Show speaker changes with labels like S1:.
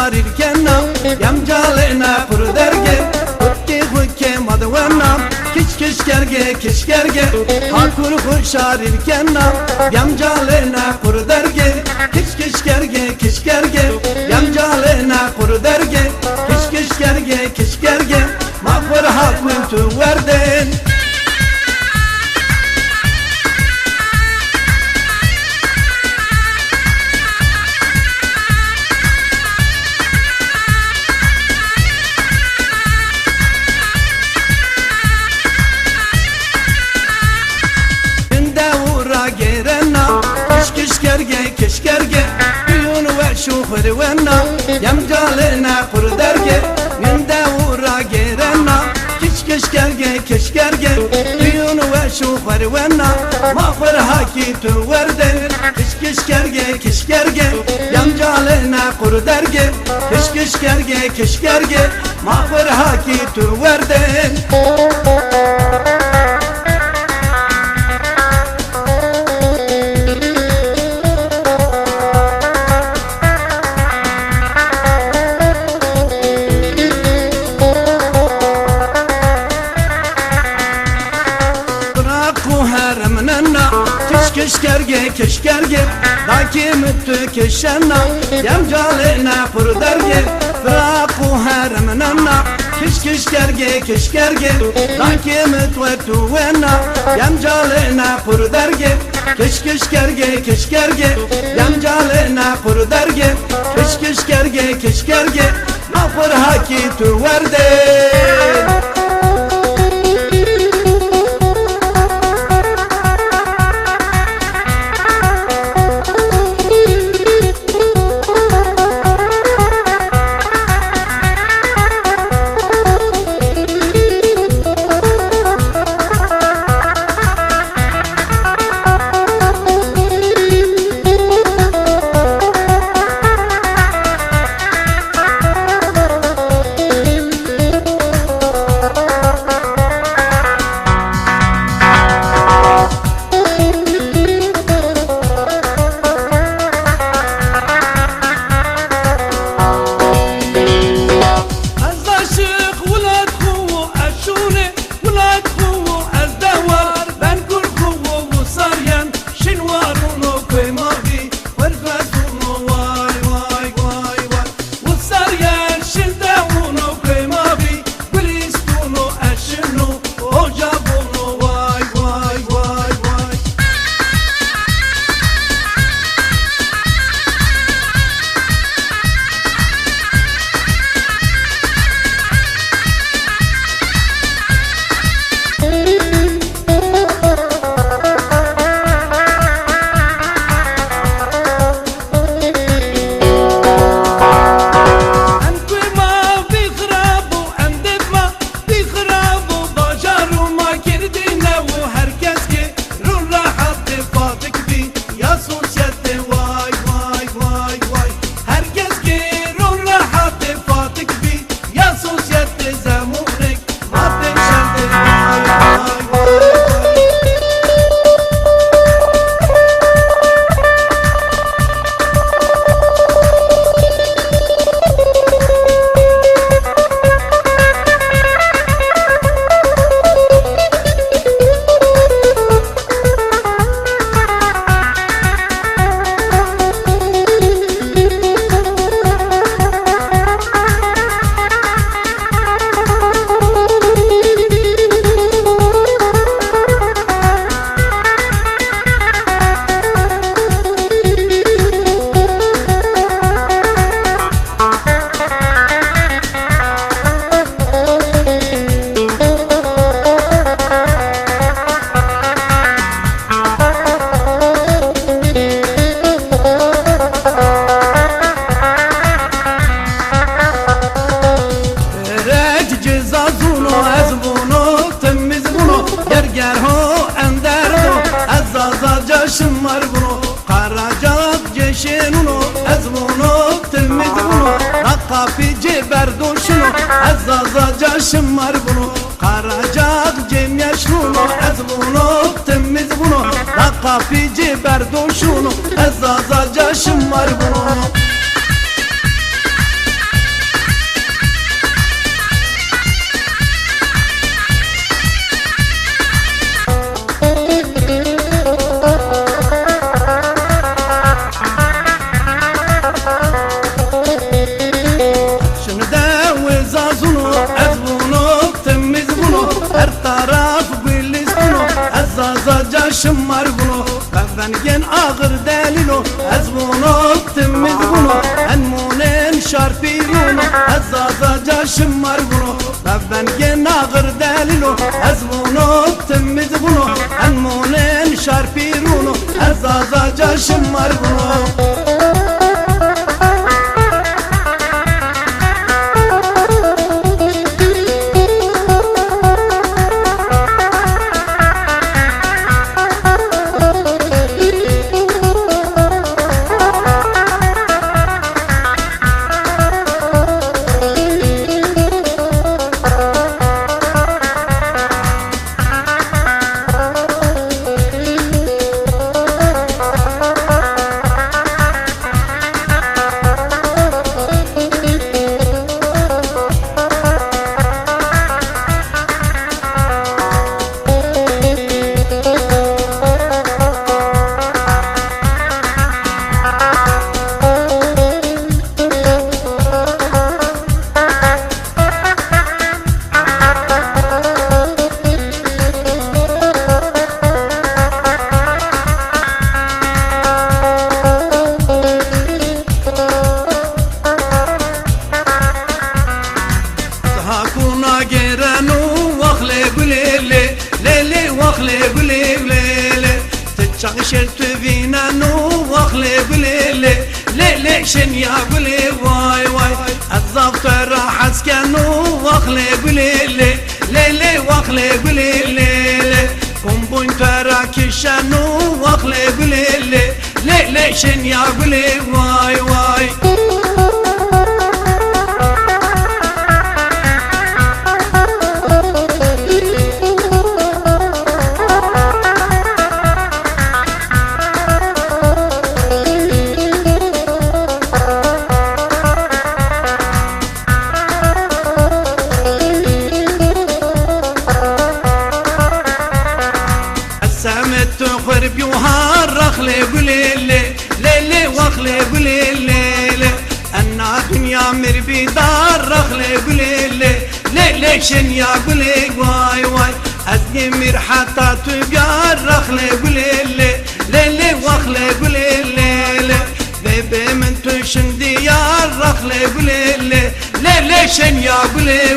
S1: شاريركنا يمجالنا پردرگه خودی خود که مدونا کش کرگه هاکور خود شاريركنا يمجالنا پردرگه کش کرگه يمجالنا پردرگه کش کرگه مغفر هاکون تو وردن كشكرجة بيون وشوفر ونا يمجالنا قردرجة من دورا جيرنا كشكرجة بيون وشوفر ونا ما فرحكي توردن كشكرجة يمجالنا قردرجة كشكرجة ما فرحكي توردن كشكرجة داكي متكشنا يمجالنا پردرگه فراقو هرمننا كشكرجة داكي متوتونا يمجالنا پردرگه كشكرجة يمجالنا پردرگه كشكرجة ما فرحكي توردن شمر برو قراجات جشنونو از مونو تلميذونو رقافي جبردوشنو عزازا جشمر برو قراجات جميشنونو از مونو تلميذونو رقافي جبردوشنو عزازا جشمر برو gen ağır delilo ezbuno timiz bunu enmunen şarfiruno ezazaca şımmar bunu ben gen ağır delilo ezbuno timiz bunu enmunen şarfiruno ezazaca şımmar bunu hakuna geranu wakhle gulele lele wakhle gulele tçaqşer tvinanu wakhle gulele lele şen ya gule vay vay azaftar haskanu wakhle gulele lele wakhle gulele kumbun tara kişanu wakhle gulele lele şen ya gule vay vay تخرب يوهار رخلي قليلي ليلي واخلي قليلي أنا دنيا مربي دار رخلي قليلي ليلي شن يا قلي واي واي أزقي مير حتى تبيار رخلي قليلي ليلي واخلي قليلي بيبي من تشن ديار رخلي قليلي ليلي شن يا قلي